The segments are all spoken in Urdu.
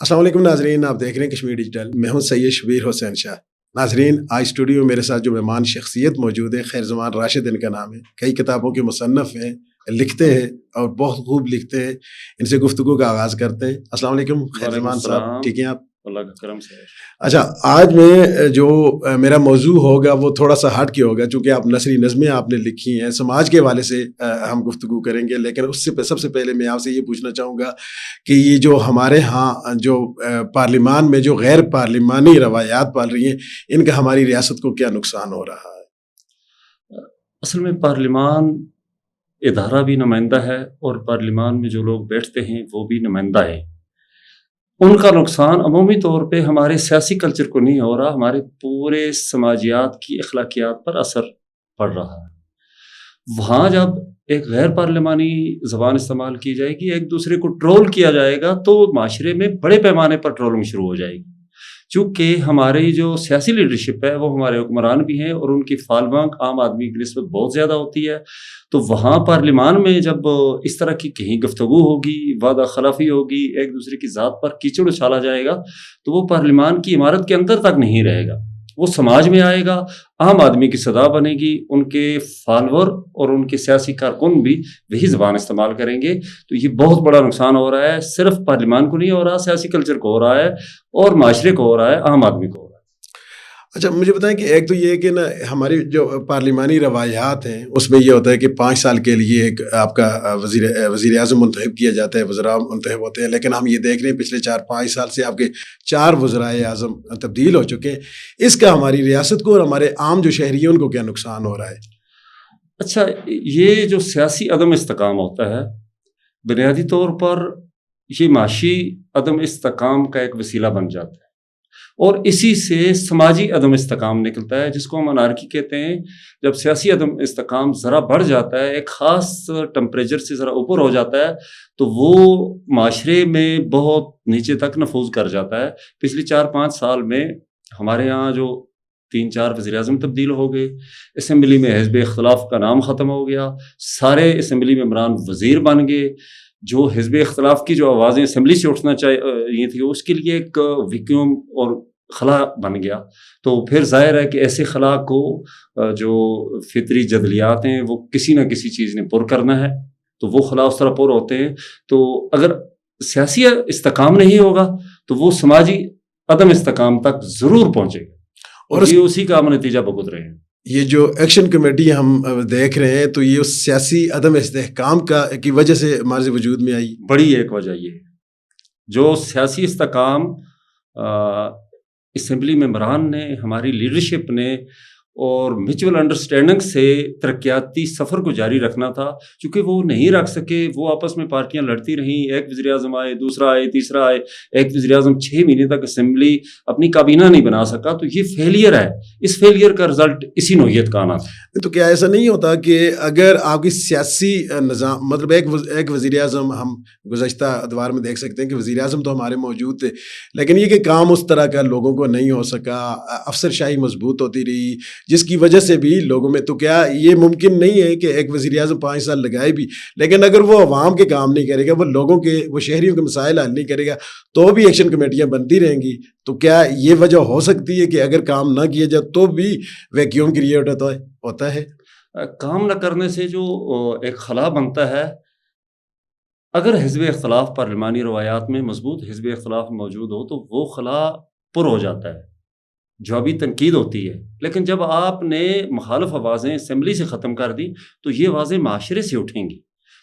السلام علیکم ناظرین، آپ دیکھ رہے ہیں کشمیر ڈیجیٹل. میں ہوں سید شبیر حسین شاہ. ناظرین، آج اسٹوڈیو میں میرے ساتھ جو مہمان شخصیت موجود ہے، خیر زمان راشد ان کا نام ہے. کئی کتابوں کے مصنف ہیں، لکھتے ہیں اور بہت خوب لکھتے ہیں. ان سے گفتگو کا آغاز کرتے ہیں. السلام علیکم خیر زمان صاحب، ٹھیک ہیں آپ؟ اللہ کا کرم سے. اچھا، آج میں جو میرا موضوع ہوگا وہ تھوڑا سا ہٹ کے ہوگا، چونکہ آپ نثری نظمیں آپ نے لکھی ہیں، سماج کے حوالے سے ہم گفتگو کریں گے. لیکن اس سے سب سے پہلے میں آپ سے یہ پوچھنا چاہوں گا کہ یہ جو ہمارے ہاں جو پارلیمان میں جو غیر پارلیمانی روایات پال رہی ہیں، ان کا ہماری ریاست کو کیا نقصان ہو رہا ہے؟ اصل میں پارلیمان ادارہ بھی نمائندہ ہے اور پارلیمان میں جو لوگ بیٹھتے ہیں وہ بھی نمائندہ ہیں. ان کا نقصان عمومی طور پہ ہمارے سیاسی کلچر کو نہیں ہو رہا، ہمارے پورے سماجیات کی اخلاقیات پر اثر پڑ رہا ہے. وہاں جب ایک غیر پارلیمانی زبان استعمال کی جائے گی، ایک دوسرے کو ٹرول کیا جائے گا، تو معاشرے میں بڑے پیمانے پر ٹرولنگ شروع ہو جائے گی. چونکہ ہماری جو سیاسی لیڈرشپ ہے وہ ہمارے حکمران بھی ہیں اور ان کی فالوانگ عام آدمی کی نسبت بہت زیادہ ہوتی ہے. تو وہاں پارلیمان میں جب اس طرح کی کہیں گفتگو ہوگی، وعدہ خلافی ہوگی، ایک دوسرے کی ذات پر کیچڑ اچھالا جائے گا، تو وہ پارلیمان کی عمارت کے اندر تک نہیں رہے گا، وہ سماج میں آئے گا، عام آدمی کی صدا بنے گی. ان کے فالوور اور ان کے سیاسی کارکن بھی وہی زبان استعمال کریں گے. تو یہ بہت بڑا نقصان ہو رہا ہے. صرف پارلیمان کو نہیں ہو رہا، سیاسی کلچر کو ہو رہا ہے اور معاشرے کو ہو رہا ہے، عام آدمی کو ہو رہا ہے. اچھا، مجھے بتائیں کہ ایک تو یہ کہ نا ہماری جو پارلیمانی روایات ہیں اس میں یہ ہوتا ہے کہ 5 سال کے لیے ایک آپ کا وزیر اعظم منتخب کیا جاتا ہے، وزراء منتخب ہوتے ہیں. لیکن ہم یہ دیکھ رہے ہیں پچھلے 4-5 سال سے آپ کے 4 وزرائے اعظم تبدیل ہو چکے ہیں. اس کا ہماری ریاست کو اور ہمارے عام جو شہری ہیں ان کو کیا نقصان ہو رہا ہے؟ اچھا، یہ جو سیاسی عدم استحکام ہوتا ہے، بنیادی طور پر یہ معاشی عدم استحکام کا ایک وسیلہ بن جاتا ہے اور اسی سے سماجی عدم استحکام نکلتا ہے، جس کو ہم انارکی کہتے ہیں. جب سیاسی عدم استحکام ذرا بڑھ جاتا ہے، ایک خاص ٹمپریچر سے ذرا اوپر ہو جاتا ہے، تو وہ معاشرے میں بہت نیچے تک نفوذ کر جاتا ہے. پچھلے 4-5 سال میں ہمارے یہاں جو 3-4 وزیر اعظم تبدیل ہو گئے، اسمبلی میں حزب اختلاف کا نام ختم ہو گیا، سارے اسمبلی ممبران وزیر بن گئے. جو حزب اختلاف کی جو آوازیں اسمبلی سے اٹھنا چاہیے تھی، اس کے لیے ایک ویکیوم اور خلا بن گیا. تو پھر ظاہر ہے کہ ایسے خلا کو جو فطری جدلیات ہیں وہ کسی نہ کسی چیز نے پر کرنا ہے، تو وہ خلا اس طرح پر ہوتے ہیں. تو اگر سیاسی استحکام نہیں ہوگا تو وہ سماجی عدم استحکام تک ضرور پہنچے گا، اور یہ اسی کا ہم نتیجہ بھگت رہے ہیں. یہ جو ایکشن کمیٹی ہم دیکھ رہے ہیں تو یہ اس سیاسی عدم استحکام کی وجہ سے ہمارے وجود میں آئی. بڑی ایک وجہ یہ ہے، جو سیاسی استحکام اسمبلی ممبران نے، ہماری لیڈرشپ نے اور میوچل انڈرسٹینڈنگ سے ترقیاتی سفر کو جاری رکھنا تھا، چونکہ وہ نہیں رکھ سکے. وہ آپس میں پارٹیاں لڑتی رہیں، ایک وزیر اعظم آئے، دوسرا آئے، تیسرا آئے، ایک وزیر اعظم 6 مہینے تک اسمبلی اپنی کابینہ نہیں بنا سکا. تو یہ فیلئر ہے، اس فیلئر کا رزلٹ اسی نوعیت کا آنا تھا. تو کیا ایسا نہیں ہوتا کہ اگر آپ کی سیاسی نظام، مطلب ایک وزیر اعظم، ہم گزشتہ ادوار میں دیکھ سکتے ہیں کہ وزیر اعظم تو ہمارے موجود تھے، لیکن یہ کہ کام اس طرح کا لوگوں کو نہیں ہو سکا، افسر شاہی مضبوط ہوتی رہی، جس کی وجہ سے بھی لوگوں میں. تو کیا یہ ممکن نہیں ہے کہ ایک وزیر اعظم 5 سال لگائے بھی، لیکن اگر وہ عوام کے کام نہیں کرے گا، وہ لوگوں کے، وہ شہریوں کے مسائل حل نہیں کرے گا، تو بھی ایکشن کمیٹیاں بنتی رہیں گی؟ تو کیا یہ وجہ ہو سکتی ہے کہ اگر کام نہ کیا جائے تو بھی ویکیوم کریٹ ہوتا ہے؟ کام نہ کرنے سے جو ایک خلا بنتا ہے، اگر حزب اختلاف پارلیمانی روایات میں مضبوط حزب اختلاف موجود ہو تو وہ خلا پر ہو جاتا ہے، جو ابھی تنقید ہوتی ہے. لیکن جب آپ نے مخالف آوازیں اسمبلی سے ختم کر دی تو یہ آوازیں معاشرے سے اٹھیں گی.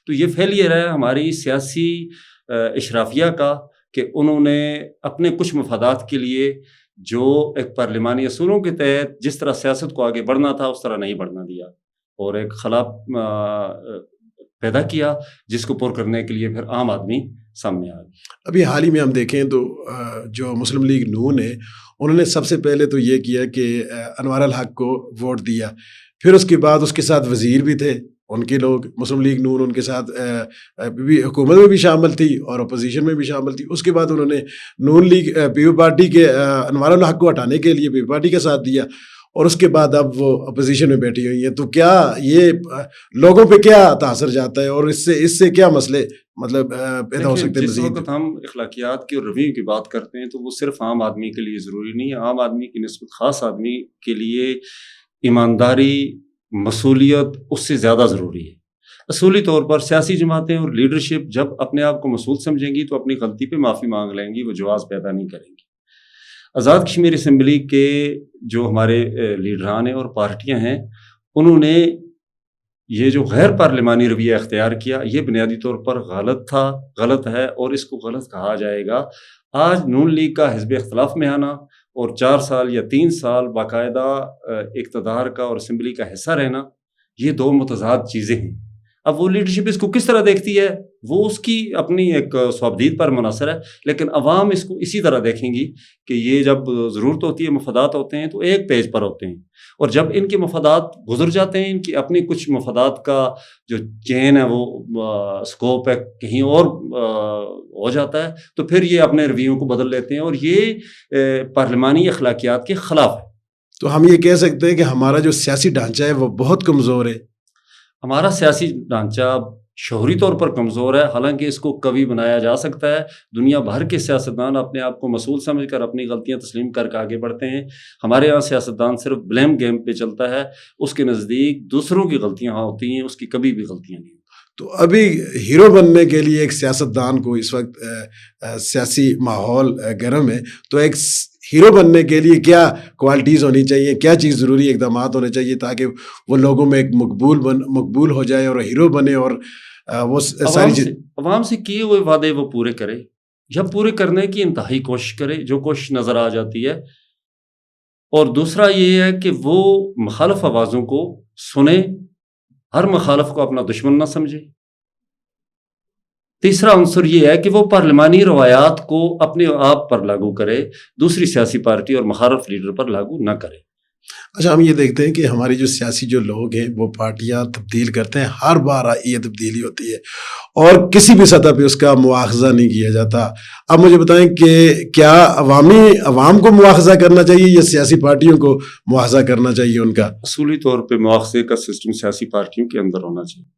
تو یہ فیلئر ہے ہماری سیاسی اشرافیہ کا کہ انہوں نے اپنے کچھ مفادات کے لیے جو ایک پارلیمانی اصولوں کے تحت جس طرح سیاست کو آگے بڑھنا تھا اس طرح نہیں بڑھنا دیا، اور ایک خلا پیدا کیا جس کو پر کرنے کے لیے پھر عام آدمی سامنے آ گیا. ابھی حال ہی میں ہم دیکھیں تو جو مسلم لیگ نون ہے، انہوں نے سب سے پہلے تو یہ کیا کہ انوار الحق کو ووٹ دیا. پھر اس کے بعد اس کے ساتھ وزیر بھی تھے ان کے لوگ، مسلم لیگ نون ان کے ساتھ بھی حکومت میں بھی شامل تھی اور اپوزیشن میں بھی شامل تھی. اس کے بعد انہوں نے نون لیگ پیپل پارٹی کے انوار الحق کو ہٹانے کے لیے پیپل پارٹی کا ساتھ دیا. اور اس کے بعد اب وہ اپوزیشن میں بیٹھی ہوئی ہیں، تو کیا یہ لوگوں پہ کیا تاثر جاتا ہے اور اس سے کیا مسئلے مطلب پیدا ہو سکتے ہیں جس مزید؟ وقت ہم اخلاقیات کی اور رویوں کی بات کرتے ہیں تو وہ صرف عام آدمی کے لیے ضروری نہیں ہے. عام آدمی کی نسبت خاص آدمی کے لیے ایمانداری، مسؤولیت اس سے زیادہ ضروری ہے. اصولی طور پر سیاسی جماعتیں اور لیڈرشپ جب اپنے آپ کو مسؤول سمجھیں گی تو اپنی غلطی پہ معافی مانگ لیں گی، وہ جواز پیدا نہیں کریں گی. آزاد کشمیر اسمبلی کے جو ہمارے لیڈران ہیں اور پارٹیاں ہیں، انہوں نے یہ جو غیر پارلیمانی رویہ اختیار کیا، یہ بنیادی طور پر غلط تھا، غلط ہے اور اس کو غلط کہا جائے گا. آج نون لیگ کا حزب اختلاف میں آنا اور 4 سال یا 3 سال باقاعدہ اقتدار کا اور اسمبلی کا حصہ رہنا، یہ 2 متضاد چیزیں ہیں. اب وہ لیڈرشپ اس کو کس طرح دیکھتی ہے وہ اس کی اپنی ایک صوابدید پر منحصر ہے، لیکن عوام اس کو اسی طرح دیکھیں گی کہ یہ جب ضرورت ہوتی ہے، مفادات ہوتے ہیں تو ایک پیج پر ہوتے ہیں، اور جب ان کے مفادات گزر جاتے ہیں، ان کی اپنی کچھ مفادات کا جو چین ہے وہ سکوپ ہے کہیں اور ہو جاتا ہے، تو پھر یہ اپنے رویوں کو بدل لیتے ہیں اور یہ پارلیمانی اخلاقیات کے خلاف ہے. تو ہم یہ کہہ سکتے ہیں کہ ہمارا جو سیاسی ڈھانچہ ہے وہ بہت کمزور ہے. ہمارا سیاسی ڈھانچہ شعوری طور پر کمزور ہے، حالانکہ اس کو قوی بنایا جا سکتا ہے. دنیا بھر کے سیاستدان اپنے آپ کو مسؤول سمجھ کر اپنی غلطیاں تسلیم کر کے آگے بڑھتے ہیں. ہمارے یہاں سیاستدان صرف بلیم گیم پہ چلتا ہے، اس کے نزدیک دوسروں کی غلطیاں ہوتی ہیں، اس کی کبھی بھی غلطیاں نہیں. تو ابھی ہیرو بننے کے لیے ایک سیاستدان کو اس وقت سیاسی ماحول گرم ہے، تو ایک ہیرو بننے کے لیے کیا کوالٹیز ہونی چاہیے، کیا چیز ضروری اقدامات ہونے چاہیے تاکہ وہ لوگوں میں ایک مقبول ہو جائے اور ہیرو بنے اور وہ ساری چیز عوام سے کیے ہوئے وعدے وہ پورے کرے یا پورے کرنے کی انتہائی کوشش کرے جو کوشش نظر آ جاتی ہے. اور دوسرا یہ ہے کہ وہ مخالف آوازوں کو سنے، ہر مخالف کو اپنا دشمن نہ سمجھے. تیسرا عنصر یہ ہے کہ وہ پارلیمانی روایات کو اپنے آپ پر لاگو کرے، دوسری سیاسی پارٹی اور مخالف لیڈر پر لاگو نہ کرے. اچھا، ہم یہ دیکھتے ہیں کہ ہماری جو سیاسی جو لوگ ہیں وہ پارٹیاں تبدیل کرتے ہیں، ہر بار یہ تبدیلی ہوتی ہے اور کسی بھی سطح پہ اس کا مواخذہ نہیں کیا جاتا. اب مجھے بتائیں کہ کیا عوام کو مواخذہ کرنا چاہیے یا سیاسی پارٹیوں کو مواخذہ کرنا چاہیے ان کا؟ اصولی طور پہ مواخذے کا سسٹم سیاسی پارٹیوں کے اندر ہونا چاہیے.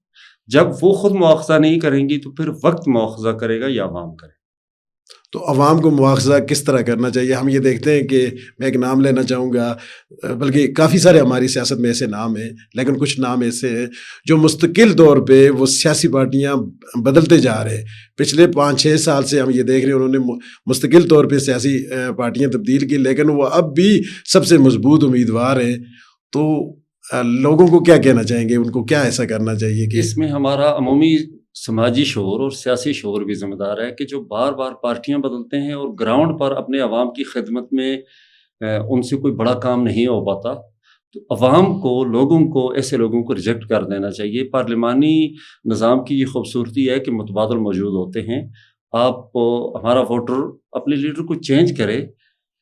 جب وہ خود مواخذہ نہیں کریں گی تو پھر وقت مواخذہ کرے گا یا عوام کرے. تو عوام کو مواخذہ کس طرح کرنا چاہیے؟ ہم یہ دیکھتے ہیں کہ میں ایک نام لینا چاہوں گا، بلکہ کافی سارے ہماری سیاست میں ایسے نام ہیں، لیکن کچھ نام ایسے ہیں جو مستقل طور پہ وہ سیاسی پارٹیاں بدلتے جا رہے ہیں. پچھلے 5-6 سال سے ہم یہ دیکھ رہے ہیں انہوں نے مستقل طور پہ سیاسی پارٹیاں تبدیل کی، لیکن وہ اب بھی سب سے مضبوط امیدوار ہیں. تو لوگوں کو کیا کہنا چاہیں گے، ان کو کیا ایسا کرنا چاہیے کہ اس میں ہمارا عمومی سماجی شعور اور سیاسی شعور بھی ذمہ دار ہے کہ جو بار بار پارٹیاں بدلتے ہیں اور گراؤنڈ پر اپنے عوام کی خدمت میں ان سے کوئی بڑا کام نہیں ہو پاتا، تو عوام کو، لوگوں کو، ایسے لوگوں کو ریجیکٹ کر دینا چاہیے. پارلیمانی نظام کی یہ خوبصورتی ہے کہ متبادل موجود ہوتے ہیں. آپ ہمارا ووٹر اپنے لیڈر کو چینج کرے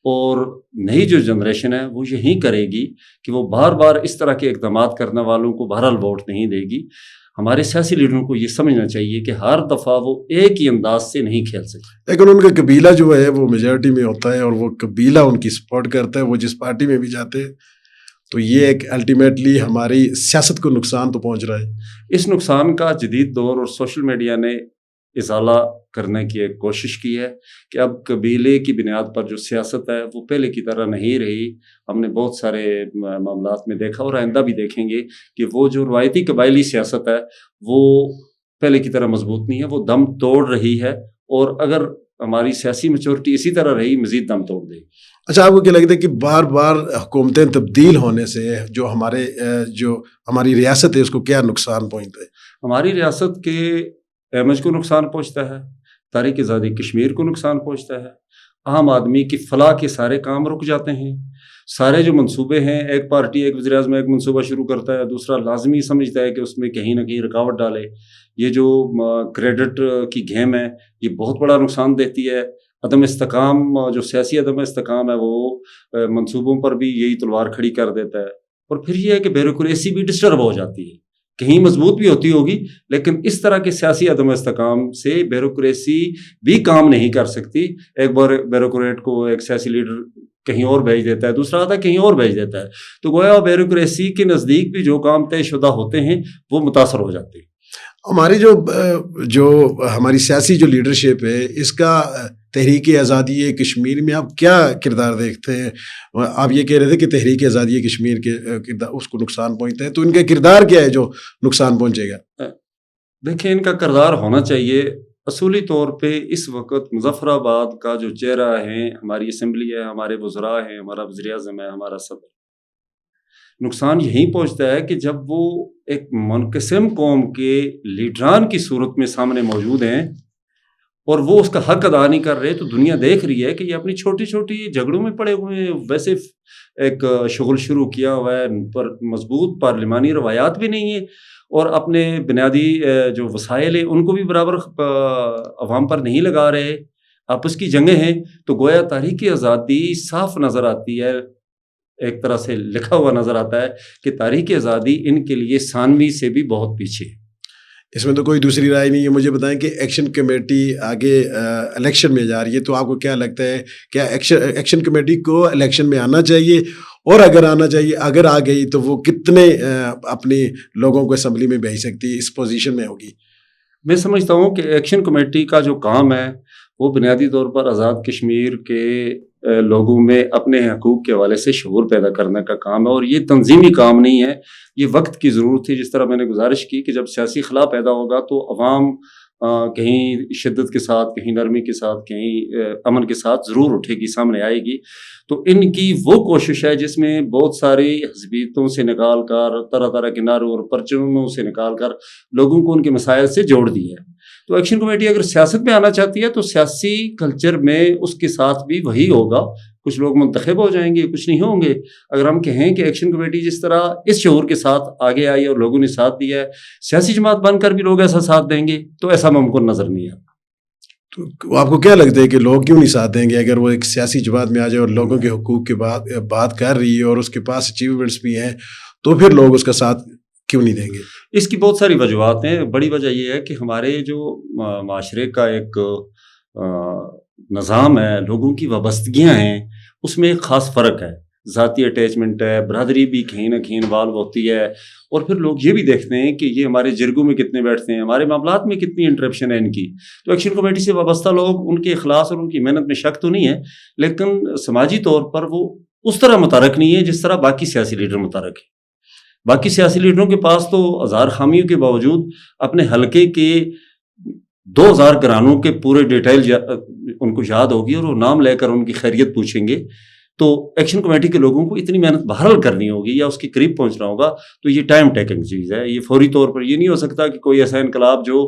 اور نئی جو جنریشن ہے وہ یہی کرے گی کہ وہ بار بار اس طرح کے اقدامات کرنے والوں کو بہرحال ووٹ نہیں دے گی. ہمارے سیاسی لیڈروں کو یہ سمجھنا چاہیے کہ ہر دفعہ وہ ایک ہی انداز سے نہیں کھیل سکتے. لیکن ان کا قبیلہ جو ہے وہ میجارٹی میں ہوتا ہے اور وہ قبیلہ ان کی سپورٹ کرتا ہے، وہ جس پارٹی میں بھی جاتے ہیں. تو یہ ایک الٹیمیٹلی ہماری سیاست کو نقصان تو پہنچ رہا ہے. اس نقصان کا جدید دور اور سوشل میڈیا نے ازالہ کرنے کی ایک کوشش کی ہے کہ اب قبیلے کی بنیاد پر جو سیاست ہے وہ پہلے کی طرح نہیں رہی. ہم نے بہت سارے معاملات میں دیکھا اور آئندہ بھی دیکھیں گے کہ وہ جو روایتی قبائلی سیاست ہے وہ پہلے کی طرح مضبوط نہیں ہے، وہ دم توڑ رہی ہے، اور اگر ہماری سیاسی میچورٹی اسی طرح رہی مزید دم توڑ دے گی. اچھا، آپ کو کیا لگتا ہے کہ بار بار حکومتیں تبدیل ہونے سے جو ہماری ریاست ہے اس کو کیا نقصان پہنچتا ہے؟ ہماری ریاست کے امیج کو نقصان پہنچتا ہے، تاریخ آزادی کشمیر کو نقصان پہنچتا ہے، عام آدمی کی فلاح کے سارے کام رک جاتے ہیں. سارے جو منصوبے ہیں، ایک پارٹی، ایک وزیر اعظم ایک منصوبہ شروع کرتا ہے، دوسرا لازمی سمجھتا ہے کہ اس میں کہیں نہ کہیں رکاوٹ ڈالے. یہ جو کریڈٹ کی گیم ہے یہ بہت بڑا نقصان دیتی ہے. عدم استحکام، جو سیاسی عدم استحکام ہے وہ منصوبوں پر بھی یہی تلوار کھڑی کر دیتا ہے. اور پھر یہ ہے کہ بیوروکریسی بھی ڈسٹرب ہو جاتی ہے، کہیں مضبوط بھی ہوتی ہوگی لیکن اس طرح کے سیاسی عدم استحکام سے بیوروکریسی بھی کام نہیں کر سکتی. ایک بار بیوروکریٹ کو ایک سیاسی لیڈر کہیں اور بھیج دیتا ہے، دوسرا آتا ہے کہیں اور بھیج دیتا ہے. تو گویا بیوروکریسی کے نزدیک بھی جو کام طے شدہ ہوتے ہیں وہ متاثر ہو جاتے ہیں. ہماری جو ہماری سیاسی جو لیڈرشپ ہے اس کا تحریک آزادی کشمیر میں آپ کیا کردار دیکھتے ہیں؟ آپ یہ کہہ رہے تھے کہ تحریک آزادی کشمیر کے کردار اس کو نقصان پہنچتا ہے، تو ان کا کردار کیا ہے جو نقصان پہنچے گا؟ دیکھیں ان کا کردار ہونا چاہیے. اصولی طور پہ اس وقت مظفر آباد کا جو چہرہ ہے، ہماری اسمبلی ہے، ہمارے وزراء ہیں، ہمارا وزیر اعظم ہے، ہمارا صدر، نقصان یہیں پہنچتا ہے کہ جب وہ ایک منقسم قوم کے لیڈران کی صورت میں سامنے موجود ہیں اور وہ اس کا حق ادا نہیں کر رہے، تو دنیا دیکھ رہی ہے کہ یہ اپنی چھوٹی چھوٹی جھگڑوں میں پڑے ہوئے ہیں. ویسے ایک شغل شروع کیا ہوا ہے، پر مضبوط پارلیمانی روایات بھی نہیں ہیں، اور اپنے بنیادی جو وسائل ہیں ان کو بھی برابر عوام پر نہیں لگا رہے، آپس کی جنگیں ہیں. تو گویا تحریک آزادی صاف نظر آتی ہے، ایک طرح سے لکھا ہوا نظر آتا ہے کہ تحریک آزادی ان کے لیے ثانوی سے بھی بہت پیچھے ہے. اس میں تو کوئی دوسری رائے نہیں ہے. مجھے بتائیں کہ ایکشن کمیٹی آگے الیکشن میں جا رہی ہے، تو آپ کو کیا لگتا ہے کیا ایکشن کمیٹی کو الیکشن میں آنا چاہیے؟ اور اگر آنا چاہیے، اگر آ گئی تو وہ کتنے اپنی لوگوں کو اسمبلی میں بھیج سکتی ہے، اس پوزیشن میں ہوگی؟ میں سمجھتا ہوں کہ ایکشن کمیٹی کا جو کام ہے وہ بنیادی طور پر آزاد کشمیر کے لوگوں میں اپنے حقوق کے حوالے سے شعور پیدا کرنے کا کام ہے، اور یہ تنظیمی کام نہیں ہے، یہ وقت کی ضرورت ہے. جس طرح میں نے گزارش کی کہ جب سیاسی خلا پیدا ہوگا تو عوام کہیں شدت کے ساتھ، کہیں نرمی کے ساتھ، کہیں امن کے ساتھ ضرور اٹھے گی، سامنے آئے گی. تو ان کی وہ کوشش ہے جس میں بہت ساری حزبیتوں سے نکال کر، طرح طرح کے نعروں اور پرچموں سے نکال کر لوگوں کو ان کے مسائل سے جوڑ دی ہے. تو ایکشن کمیٹی اگر سیاست میں آنا چاہتی ہے تو سیاسی کلچر میں اس کے ساتھ بھی وہی ہوگا. کچھ لوگ منتخب ہو جائیں گے، کچھ نہیں ہوں گے. اگر ہم کہیں کہ ایکشن کمیٹی جس طرح اس شعور کے ساتھ آگے آئی اور لوگوں نے ساتھ دیا ہے، سیاسی جماعت بن کر بھی لوگ ایسا ساتھ دیں گے، تو ایسا ممکن نظر نہیں آتا. تو آپ کو کیا لگتا ہے کہ لوگ کیوں نہیں ساتھ دیں گے؟ اگر وہ ایک سیاسی جماعت میں آ جائے اور لوگوں کے حقوق کی بات کر رہی ہے اور اس کے پاس اچیومنٹس بھی ہیں، تو پھر لوگ اس کا ساتھ کیوں نہیں دیں گے؟ اس کی بہت ساری وجوہات ہیں. بڑی وجہ یہ ہے کہ ہمارے جو معاشرے کا ایک نظام ہے، لوگوں کی وابستگیاں ہیں، اس میں ایک خاص فرق ہے. ذاتی اٹیچمنٹ ہے، برادری بھی کہیں نہ کہیں انوالو ہوتی ہے، اور پھر لوگ یہ بھی دیکھتے ہیں کہ یہ ہمارے جرگوں میں کتنے بیٹھتے ہیں، ہمارے معاملات میں کتنی انٹرپشن ہے ان کی. تو ایکشن کمیٹی سے وابستہ لوگ، ان کے اخلاص اور ان کی محنت میں شک تو نہیں ہے، لیکن سماجی طور پر وہ اس طرح متحرک نہیں ہے جس طرح باقی سیاسی لیڈر متحرک ہیں. باقی سیاسی لیڈروں کے پاس تو ہزار خامیوں کے باوجود اپنے حلقے کے 2000 گھرانوں کے پورے ڈیٹیل ان کو یاد ہوگی، اور وہ نام لے کر ان کی خیریت پوچھیں گے. تو ایکشن کمیٹی کے لوگوں کو اتنی محنت بہرحال کرنی ہوگی یا اس کے قریب پہنچنا ہوگا. تو یہ ٹائم ٹیکنگ چیز ہے. یہ فوری طور پر یہ نہیں ہو سکتا کہ کوئی ایسا انقلاب جو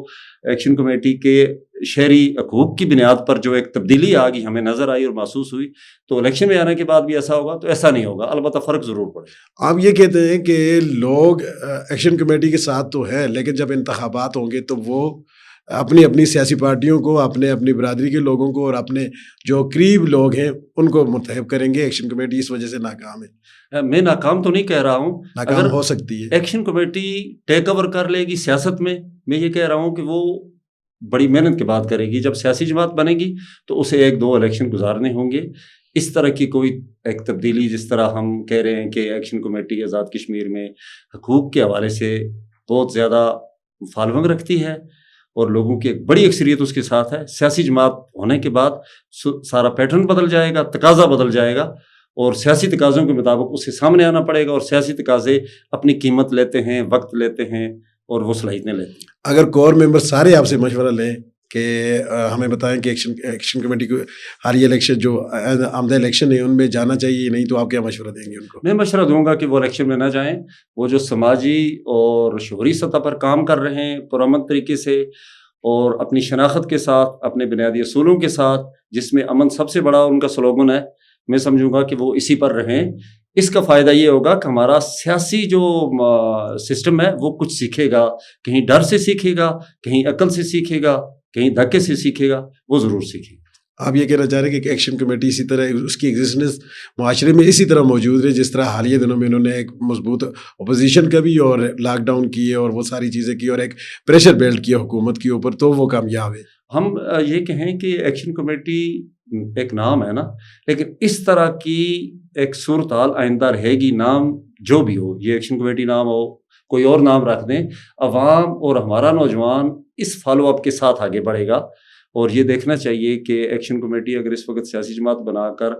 ایکشن کمیٹی کے شہری حقوق کی بنیاد پر جو ایک تبدیلی آ گئی، ہمیں نظر آئی اور محسوس ہوئی، تو الیکشن میں آنے کے بعد بھی ایسا ہوگا. تو ایسا نہیں ہوگا، البتہ فرق ضرور پڑے. آپ یہ کہتے ہیں کہ لوگ ایکشن کمیٹی کے ساتھ تو ہے، لیکن جب انتخابات ہوں گے تو وہ اپنی اپنی سیاسی پارٹیوں کو، اپنی برادری کے لوگوں کو اور اپنے جو قریب لوگ ہیں ان کو منتخب کریں گے. ایکشن کمیٹی اس وجہ سے ناکام ہے. میں ناکام تو نہیں کہہ رہا ہوں، ناکام ہو سکتی ہے. ایکشن کمیٹی ٹیک اوور کر لے گی سیاست میں یہ کہہ رہا ہوں کہ وہ بڑی محنت کے بعد کرے گی. جب سیاسی جماعت بنے گی تو اسے 1-2 الیکشن گزارنے ہوں گے. اس طرح کی کوئی ایک تبدیلی جس طرح ہم کہہ رہے ہیں کہ ایکشن کمیٹی آزاد کشمیر میں حقوق کے حوالے سے بہت زیادہ فالوئنگ رکھتی ہے اور لوگوں کی ایک بڑی اکثریت اس کے ساتھ ہے، سیاسی جماعت ہونے کے بعد سارا پیٹرن بدل جائے گا، تقاضا بدل جائے گا، اور سیاسی تقاضوں کے مطابق اسے سامنے آنا پڑے گا. اور سیاسی تقاضے اپنی قیمت لیتے ہیں، وقت لیتے ہیں اور وہ صلاحیتیں لیتے ہیں. اگر کور ممبر سارے آپ سے مشورہ لیں کہ ہمیں بتائیں کہ ایکشن کمیٹی کو حالیہ الیکشن جو آمدہ الیکشن ہے ان میں جانا چاہیے نہیں، تو آپ کیا مشورہ دیں گے ان کو؟ میں مشورہ دوں گا کہ وہ الیکشن میں نہ جائیں. وہ جو سماجی اور شعوری سطح پر کام کر رہے ہیں پرامن طریقے سے اور اپنی شناخت کے ساتھ، اپنے بنیادی اصولوں کے ساتھ، جس میں امن سب سے بڑا ان کا سلوگن ہے، میں سمجھوں گا کہ وہ اسی پر رہیں. اس کا فائدہ یہ ہوگا کہ ہمارا سیاسی جو سسٹم ہے وہ کچھ سیکھے گا. کہیں ڈر سے سیکھے گا، کہیں عقل سے سیکھے گا، کہیں دھکے سے سیکھے گا، وہ ضرور سیکھے گا. آپ یہ کہنا چاہ رہے ہیں کہ ایکشن کمیٹی اسی طرح اس کی ایگزسٹنس معاشرے میں اسی طرح موجود ہے جس طرح حالیہ دنوں میں انہوں نے ایک مضبوط اپوزیشن کا بھی اور لاک ڈاؤن کیے اور وہ ساری چیزیں کی اور ایک پریشر بیلٹ کیا حکومت کے اوپر، تو وہ کامیاب ہے. ہم یہ کہیں کہ ایکشن کمیٹی ایک نام ہے نا، لیکن اس طرح کی ایک صورتحال آئندہ رہے گی، نام جو بھی ہو، یہ ایکشن کمیٹی نام ہو، کوئی اور نام رکھ دیں، عوام اور ہمارا نوجوان اس فالو اپ کے ساتھ آگے بڑھے گا. اور یہ دیکھنا چاہیے کہ ایکشن کمیٹی اگر اس وقت سیاسی جماعت بنا کر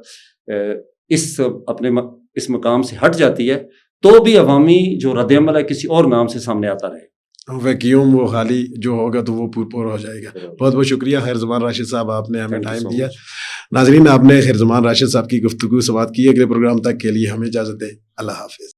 اس مقام سے ہٹ جاتی ہے تو بھی عوامی جو رد عمل ہے کسی اور نام سے سامنے آتا رہے. ویکیوم وہ خالی جو ہوگا تو وہ پر ہو جائے گا. بہت بہت شکریہ خیر زمان راشد صاحب، آپ نے ہمیں ٹائم دیا. ناظرین، آپ نے خیر زمان راشد صاحب کی گفتگو سے بات کی. اگلے پروگرام تک کے لیے ہمیں اجازت دیں. اللہ حافظ.